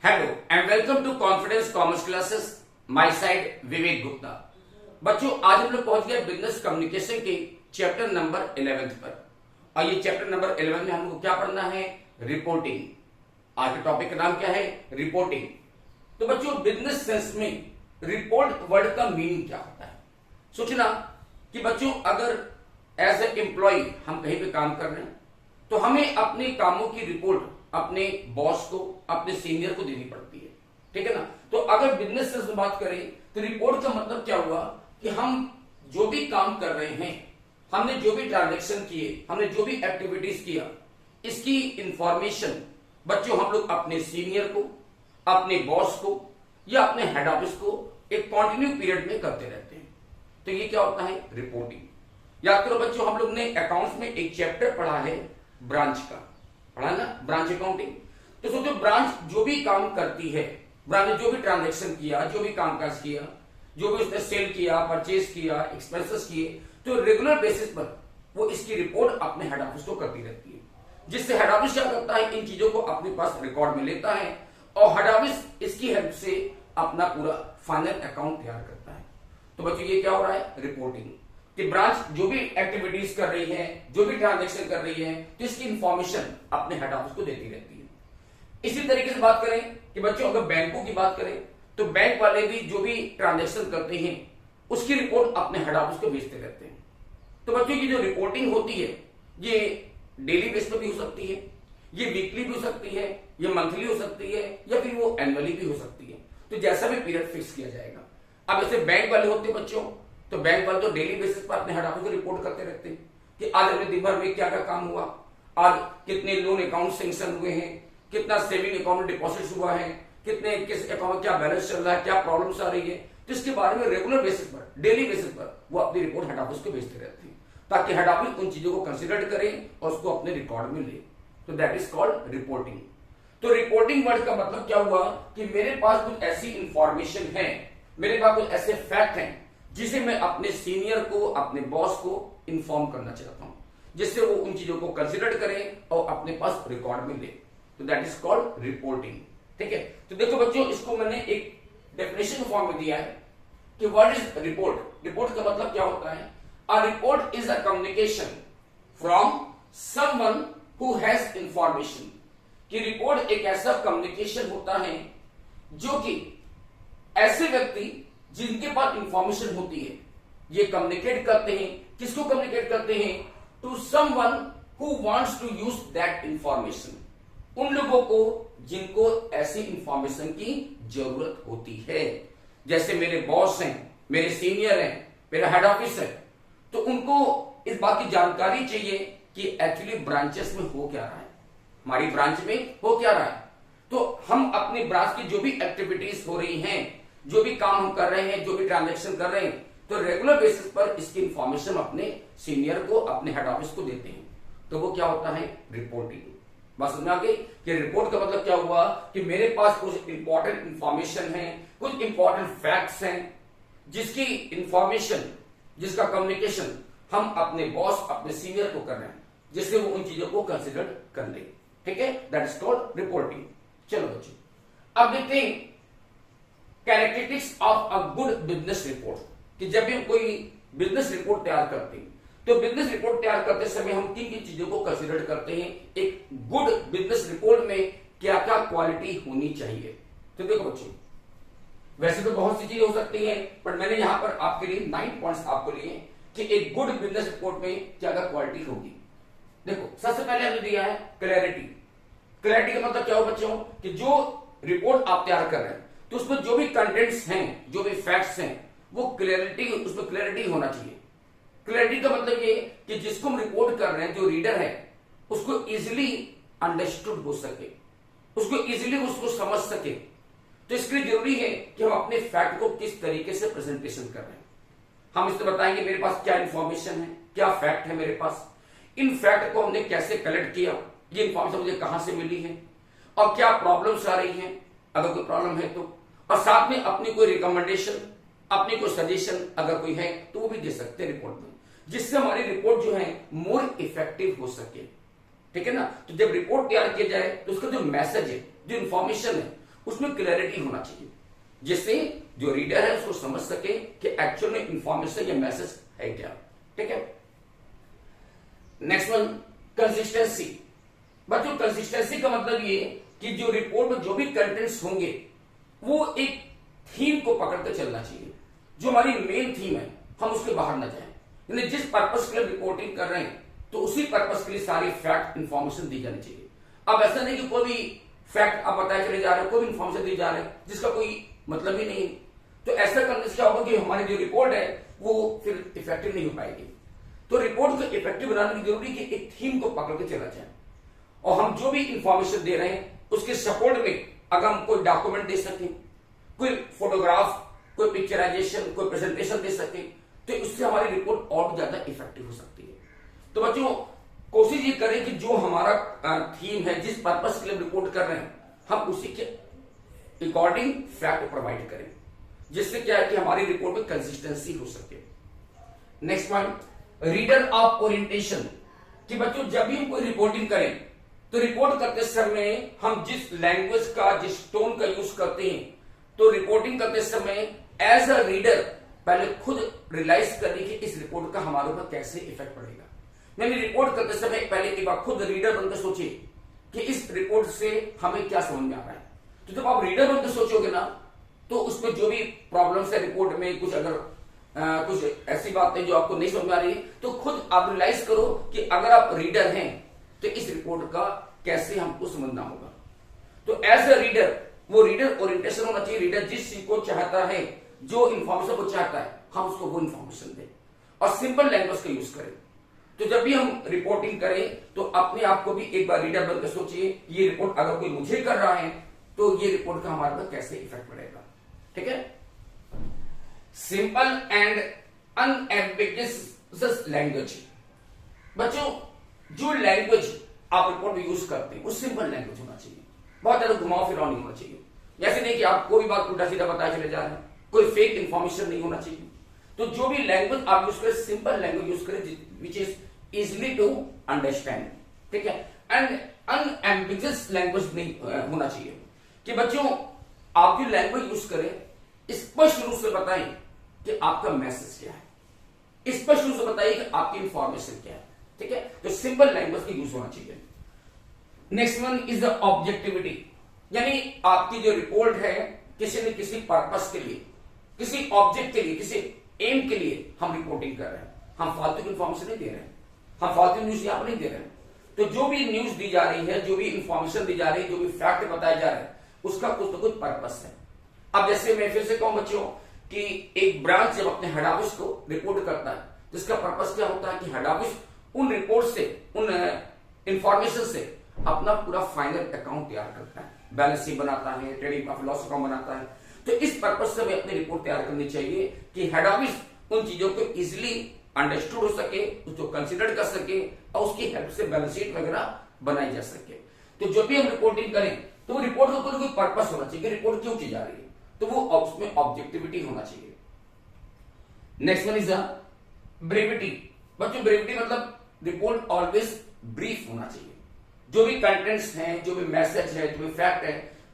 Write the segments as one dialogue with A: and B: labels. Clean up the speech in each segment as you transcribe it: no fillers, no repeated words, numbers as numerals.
A: Hello and welcome to Confidence Commerce classes. My side Vivek Gupta. बच्चों, आज हम लोग पहुंच गए बिजनेस कम्युनिकेशन के चैप्टर नंबर 11 पर। और ये चैप्टर नंबर 11 में हमको क्या पढ़ना है? रिपोर्टिंग। आज के टॉपिक का नाम क्या है? रिपोर्टिंग। तो बच्चों, बिजनेस सेंस में रिपोर्ट वर्ड का मीनिंग क्या होता है? सोचना कि बच्चों, अगर एज ए एम्प्लॉय हम कहीं पे काम कर रहे हैं तो हमें अपने कामों की रिपोर्ट अपने बॉस को, अपने सीनियर को देनी पड़ती है, ठीक है ना। तो अगर बिजनेस से बात करें तो रिपोर्ट का मतलब क्या हुआ कि हम जो भी काम कर रहे हैं, हमने जो भी ट्रांजेक्शन किए, हमने जो भी एक्टिविटीज किया, इसकी इंफॉर्मेशन बच्चों हम लोग अपने सीनियर को, अपने बॉस को या अपने हेड ऑफिस को एक कॉन्टिन्यू पीरियड में करते रहते हैं। तो ये क्या होता है? रिपोर्टिंग। याद करो बच्चों, हम लोग ने अकाउंट्स में एक चैप्टर पढ़ा है ब्रांच का, पढ़ा ना, ब्रांच अकाउंटिंग। तो सोचो, ब्रांच जो भी काम करती है, ब्रांच ने जो भी ट्रांजैक्शन किया, जो भी कामकाज किया, जो भी उसने सेल किया, परचेज किया, एक्सपेंसेस किए, तो रेगुलर बेसिस पर वो इसकी रिपोर्ट अपने हेड ऑफिस को करती रहती है। जिससे हेड ऑफिस क्या करता है? इन चीजों को अपने पास रिकॉर्ड में लेता है और हेड ऑफिस इसकी हेल्प से अपना पूरा फाइनल अकाउंट तैयार करता है। तो बच्चों, ये क्या हो रहा है? रिपोर्टिंग। कि ब्रांच जो भी एक्टिविटीज कर रही है, जो भी ट्रांजैक्शन कर रही है, तो इसकी इंफॉर्मेशन अपने हेड ऑफिस को देती रहती है। इसी तरीके से बात करें कि बच्चों, अगर बैंकों की बात करें तो बैंक वाले भी जो भी ट्रांजैक्शन करते हैं उसकी रिपोर्ट अपने हेड ऑफिस को भेजते रहते हैं। तो बच्चों की जो रिपोर्टिंग होती है, ये डेली बेस पर भी हो सकती है, ये वीकली भी हो सकती है, ये मंथली हो सकती है, या फिर वो एनुअली भी हो सकती है। तो जैसा भी पीरियड फिक्स किया जाएगा। अब ऐसे बैंक वाले होते हैं बच्चों, तो बैंक वाले तो डेली बेसिस पर अपने हेड ऑफिस को रिपोर्ट करते रहते हैं कि आज अपने दिन भर में क्या क्या काम हुआ, आज कितने लोन अकाउंट सैंक्शन हुए हैं, कितना सेविंग अकाउंट में डिपॉजिट हुआ है, कितने किस अकाउंट में क्या बैलेंस चल रहा है, क्या प्रॉब्लम्स आ रही है। तो इसके बारे में रेगुलर बेसिस पर, डेली बेसिस पर वो अपनी रिपोर्ट हेड ऑफिस को भेजते रहते हैं, ताकि हेड ऑफिस उन चीजों को कंसिडर करे और उसको अपने रिकॉर्ड में ले। तो दैट इज कॉल्ड रिपोर्टिंग। तो रिपोर्टिंग वर्ड का मतलब क्या हुआ कि मेरे पास कुछ ऐसी इंफॉर्मेशन है, मेरे पास कुछ ऐसे फैक्ट हैं जिसे मैं अपने सीनियर को, अपने बॉस को इन्फॉर्म करना चाहता हूं, जिससे वो उन चीजों को कंसिडर करें और अपने पास रिकॉर्ड में ले। तो दैट इज कॉल्ड रिपोर्टिंग, ठीक है। तो देखो बच्चों, इसको मैंने एक डेफिनेशन फॉर्म में दिया है कि व्हाट इज रिपोर्ट। रिपोर्ट का मतलब क्या होता है? A report is a communication from someone who has information. कि रिपोर्ट एक ऐसा कम्युनिकेशन होता है जो कि ऐसे व्यक्ति जिनके पास इंफॉर्मेशन होती है, ये कम्युनिकेट करते हैं। किसको कम्युनिकेट करते हैं? To someone who wants to use that information. उन लोगों को जिनको ऐसी इंफॉर्मेशन की जरूरत होती है। जैसे मेरे बॉस हैं, मेरे सीनियर हैं, मेरा हेड ऑफिस है, तो उनको इस बात की जानकारी चाहिए कि एक्चुअली ब्रांचेस में हो क्या रहा है, हमारी ब्रांच में हो क्या रहा है। तो हम अपनी ब्रांच की जो भी एक्टिविटीज हो रही हैं, जो भी काम हम कर रहे हैं, जो भी ट्रांजैक्शन कर रहे हैं, तो रेगुलर बेसिस पर इसकी इंफॉर्मेशन अपने सीनियर को, अपने हेड ऑफिस को देते हैं। तो वो क्या होता है? रिपोर्टिंग। बात समझ में आ गई कि रिपोर्ट का मतलब क्या हुआ कि मेरे पास कुछ इंपॉर्टेंट इंफॉर्मेशन है, कुछ इंपॉर्टेंट फैक्ट्स हैं, जिसकी इंफॉर्मेशन, जिसका कम्युनिकेशन हम अपने बॉस, अपने सीनियर को कर रहे हैं, जिससे वो उन चीजों को कंसिडर कर ले, ठीक है। That is called reporting. चलो बच्चों, अब देखते हैं characteristics of a good business report. कि जब भी हम कोई बिजनेस रिपोर्ट तैयार करते हैं तो बिजनेस रिपोर्ट तैयार करते समय हम किन किन चीजों को कंसीडर करते हैं? एक गुड बिजनेस रिपोर्ट में क्या क्या क्वालिटी होनी चाहिए? तो देखो बच्चों, वैसे तो बहुत सी चीजें हो सकती हैं, पर मैंने यहां पर आपके लिए 9 पॉइंट्स आपको लिए कि एक गुड बिजनेस रिपोर्ट में क्या क्या क्वालिटी होगी। देखो, सबसे पहले हमने दिया है क्लैरिटी। क्लैरिटी का मतलब क्या हो बच्चों कि जो रिपोर्ट आप तैयार कर रहे हैं तो उसमें जो भी कंटेंट्स हैं, जो भी फैक्ट्स हैं, वो क्लैरिटी, उसमें क्लैरिटी होना चाहिए। क्लैरिटी का मतलब ये कि जिसको हम रिपोर्ट कर रहे हैं, जो रीडर है, उसको इजिली अंडरस्टूड हो सके, उसको इजिली उसको समझ सके। तो इसके लिए जरूरी है कि हम अपने फैक्ट को किस तरीके से प्रेजेंटेशन कर रहे हैं। हम इससे बताएंगे मेरे पास क्या इंफॉर्मेशन है, क्या फैक्ट है मेरे पास, इन फैक्ट को हमने कैसे कलेक्ट किया, ये इंफॉर्मेशन मुझे कहां से मिली है, और क्या प्रॉब्लम्स आ रही हैं अगर कोई प्रॉब्लम है तो, और साथ में अपनी कोई रिकमेंडेशन, अपनी कोई सजेशन अगर कोई है तो वो भी दे सकते हैं रिपोर्ट में, जिससे हमारी रिपोर्ट जो है मोर इफेक्टिव हो सके, ठीक है ना। तो जब रिपोर्ट तैयार किया जाए तो उसका जो मैसेज है, जो इंफॉर्मेशन है, उसमें क्लैरिटी होना चाहिए, जिससे जो रीडर है उसको समझ सके कि एक्चुअल में इंफॉर्मेशन या मैसेज है क्या। ठीक है। Next one, consistency. बच्चों कंसिस्टेंसी का मतलब ये कि जो रिपोर्ट में जो भी कंटेंट्स होंगे वो एक थीम को पकड़कर चलना चाहिए। जो हमारी मेन थीम है हम उसके बाहर ना जाएं, यानी जिस पर्पस के लिए रिपोर्टिंग कर रहे हैं तो उसी पर्पस के लिए सारी फैक्ट इंफॉर्मेशन दी जानी चाहिए। अब ऐसा नहीं कि कोई भी फैक्ट आप बताए चले जा रहे हो, कोई भी इंफॉर्मेशन दी जा रहे हैं जिसका कोई मतलब ही नहीं। तो ऐसा करने से क्या होगा कि हमारी जो रिपोर्ट है वो फिर इफेक्टिव नहीं हो पाएगी। तो रिपोर्ट को इफेक्टिव बनाने की जरूरी कि एक थीम को पकड़ के चला जाए, और हम जो भी इंफॉर्मेशन दे रहे हैं उसके सपोर्ट में अगर हम कोई डॉक्यूमेंट दे सकें, कोई फोटोग्राफ, कोई पिक्चराइजेशन, कोई प्रेजेंटेशन दे सके, तो उससे हमारी रिपोर्ट और ज्यादा इफेक्टिव हो सकती है। तो बच्चों कोशिश ये करें कि जो हमारा थीम है, जिस पर्पस के लिए रिपोर्ट कर रहे हैं, हम उसी के अकॉर्डिंग फैक्ट प्रोवाइड करें, जिससे क्या है कि हमारी रिपोर्ट में कंसिस्टेंसी हो सके। Next point, reader of orientation. कि बच्चों जब भी हम कोई रिपोर्टिंग करें तो रिपोर्ट करते समय हम जिस लैंग्वेज का, जिस टोन का यूज करते हैं, तो रिपोर्टिंग करते समय एज अ रीडर पहले खुद रियलाइज करें कि इस रिपोर्ट का हमारे ऊपर कैसे इफेक्ट पड़ेगा। यानी रिपोर्ट करते समय पहले एक बार खुद रीडर बनकर सोचिए कि इस रिपोर्ट से हमें क्या समझ में आ रहा है। तो जब आप रीडर बनकर सोचोगे ना, तो उसमें जो भी प्रॉब्लम्स है रिपोर्ट में, कुछ अगर कुछ ऐसी बातें जो आपको नहीं समझ में आ रही, तो खुद आप रियलाइज करो कि अगर आप रीडर हैं तो इस रिपोर्ट का कैसे हमको समझना होगा। तो एज अ रीडर, वो रीडर ओरिएंटेशन होना चाहिए। रीडर जिस चीज को चाहता है, जो इंफॉर्मेशन को चाहता है, हम उसको वो इंफॉर्मेशन दें और सिंपल लैंग्वेज का यूज करें। तो जब भी हम रिपोर्टिंग करें तो अपने आप को भी एक बार रीडर बनकर सोचिए, ये रिपोर्ट अगर कोई मुझे कर रहा है तो ये रिपोर्ट का हमारे पर कैसे इफेक्ट पड़ेगा। ठीक है। Simple and unambiguous language. बच्चों जो लैंग्वेज आप रिपोर्ट में यूज करते हैं वो सिंपल लैंग्वेज होना चाहिए, बहुत ज्यादा घुमाव फिराव नहीं होना चाहिए। जैसे नहीं कि आप कोई भी बात उल्टा सीधा बताए चले जा रहे हैं, कोई फेक इंफॉर्मेशन नहीं होना चाहिए। तो जो भी लैंग्वेज आप यूज करें, सिंपल लैंग्वेज यूज करें which is easily to understand. ठीक है। एंड अनएम्बिगुअस लैंग्वेज नहीं होना चाहिए कि बच्चों आप जो लैंग्वेज यूज करें स्पष्ट रूप से बताएं कि आपका मैसेज क्या है, स्पष्ट रूप से बताइए कि आपकी इंफॉर्मेशन क्या है। ठीक है। तो सिंपल लैंग्वेज का यूज होना चाहिए। Next one is the objectivity. यानी आपकी जो रिपोर्ट है किसी न किसी पर्पस के लिए, किसी ऑब्जेक्ट के लिए, किसी एम के लिए हम रिपोर्टिंग कर रहे हैं। हम फालतू की इंफॉर्मेशन नहीं दे रहे हैं, हम फालतू न्यूज यहां पर नहीं दे रहे हैं। तो जो भी न्यूज दी जा रही है, जो भी इंफॉर्मेशन दी जा रही है, जो भी फैक्ट बताए जा रहे हैं, उसका कुछ तो कुछ पर्पस है। अब जैसे मैं फिर से कहूं बच्चों कि एक ब्रांच जब अपने हेड ऑफिस को रिपोर्ट करता है तो इसका पर्पस क्या होता है कि हेड ऑफिस उन रिपोर्ट से, उन इंफॉर्मेशन से अपना पूरा फाइनल अकाउंट तैयार करता है, बैलेंस शीट बनाता है, ट्रेडिंग प्रॉफिट लॉस अकाउंट बनाता है। तो इस पर्पस से हमें अपनी रिपोर्ट तैयार करनी चाहिए कि हेड ऑफिस उन चीजों को इजिली अंडरस्टूड हो सके, उसको कंसिडर कर सके और उसकी हेल्प से बैलेंस शीट वगैरह बनाई जा सके। तो जब भी हम रिपोर्टिंग करें तो रिपोर्ट का कोई पर्पस होना चाहिए, रिपोर्ट क्यों की जा रही है, तो वो उसमें ऑब्जेक्टिविटी होना चाहिए। Next one is brevity. बच्चों ब्रीविटी मतलब रिपोर्ट ऑलवेज ब्रीफ होना चाहिए। जो भी कंटेंट्स हैं, जो भी मैसेज है, जो भी फैक्ट है,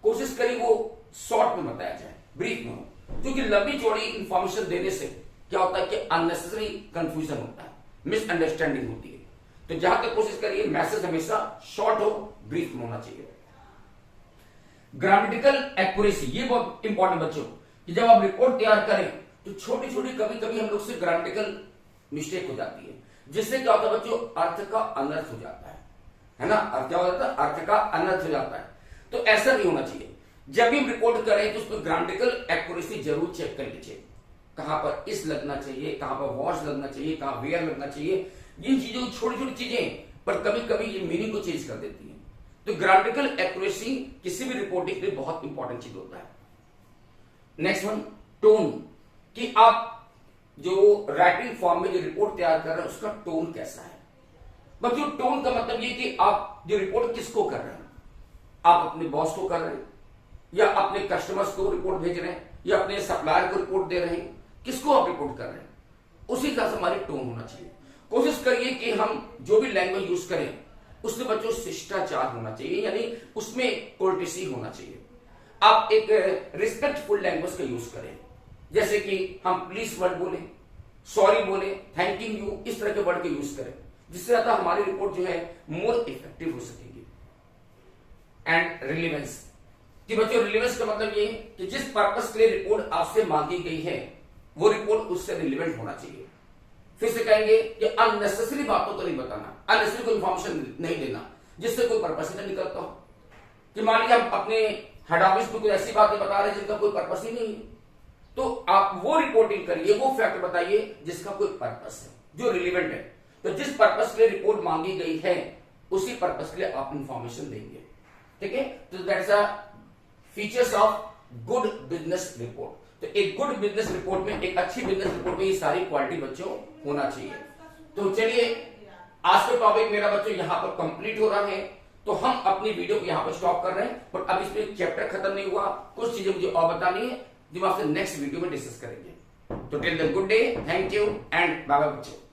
A: कोशिश करिए वो शॉर्ट में बताया जाए, ब्रीफ में हो। क्योंकि लंबी चौड़ी इंफॉर्मेशन देने से क्या होता है कि अननेसेसरी कंफ्यूजन होता है, मिसअंडरस्टैंडिंग होती है। तो जहां तक कोशिश करिए मैसेज हमेशा शॉर्ट हो, ब्रीफ में होना चाहिए। ग्रामेटिकल एक्यूरेसी, ये बहुत इंपॉर्टेंट बच्चों कि जब आप रिपोर्ट तैयार करें तो छोटी छोटी कभी कभी हम लोग से ग्रामेटिकल मिस्टेक हो जाती है, जिससे क्या होता है बच्चों, अर्थ का अनर्थ हो जाता है ना। अर्थ क्या हो जाता है, अर्थ का अनर्थ हो जाता है। तो ऐसा नहीं होना चाहिए। जब भी हम रिपोर्ट करें तो उसमें ग्रामेटिकल एक्यूरेसी जरूर चेक कर लीजिए, कहां पर इस लगना चाहिए, कहां पर वॉश लगना चाहिए, कहां वेयर लगना चाहिए। इन चीजों छोटी छोटी चीजें पर कभी कभी ये मीनिंग को चेंज कर देती है। तो ग्रामेटिकल एक्यूरेसी किसी भी रिपोर्टिंग के लिए बहुत इंपॉर्टेंट चीज होता है। नेक्स्ट वन, टोन, कि आप जो राइटिंग फॉर्म में जो रिपोर्ट तैयार कर रहे हैं उसका टोन कैसा है। बच्चों टोन का मतलब ये कि आप जो रिपोर्ट किसको कर रहे हैं, आप अपने बॉस को कर रहे हैं या अपने कस्टमर्स को रिपोर्ट भेज रहे हैं या अपने सप्लायर को रिपोर्ट दे रहे हैं, किसको आप रिपोर्ट कर रहे हैं, उसी का हमारी टोन होना चाहिए। कोशिश करिए कि हम जो भी लैंग्वेज यूज करें उसमें बच्चों शिष्टाचार होना चाहिए, यानी उसमें कोर्टेसी होना चाहिए। आप एक रिस्पेक्टफुल लैंग्वेज का यूज करें, जैसे कि हम प्लीज वर्ड बोले, सॉरी बोले, थैंकिंग यू, इस तरह के वर्ड का यूज करें, जिससे ज्यादा हमारी रिपोर्ट जो है मोर इफेक्टिव हो सकेगी। एंड रिलेवेंस, कि बच्चों रिलेवेंस का मतलब ये कि जिस पर्पस के लिए रिपोर्ट आपसे मांगी गई है वो रिपोर्ट उससे रिलेवेंट होना चाहिए। फिर से कहेंगे कि अननेसेसरी बातों को नहीं बताना, अननेसेसरी कोई इंफॉर्मेशन नहीं देना जिससे कोई पर्पस ही निकलता हो। कि मान लीजिए हम अपने हेड ऑफिस में कोई ऐसी बातें बता रहे हैं जिनका कोई पर्पस ही नहीं है, तो आप वो रिपोर्टिंग करिए, वो फैक्ट बताइए जिसका कोई पर्पस है, जो रिलेवेंट है। तो जिस पर्पस के लिए रिपोर्ट मांगी गई है उसी पर्पस के लिए आप इंफॉर्मेशन देंगे। ठीक है, तो that's a features of good business report. तो एक गुड बिजनेस रिपोर्ट में, एक अच्छी बिजनेस रिपोर्ट में ये सारी क्वालिटी बच्चों होना चाहिए। तो चलिए आज का टॉपिक मेरा बच्चों यहां पर कंप्लीट हो रहा है, तो हम अपनी वीडियो को यहां पर स्टॉप कर रहे हैं। बट अब इसमें चैप्टर खत्म नहीं हुआ, कुछ चीजें मुझे और बतानी है जो हम आपसे नेक्स्ट वीडियो में डिस्कस करेंगे। तो till then good day, thank you and bye bye बच्चों।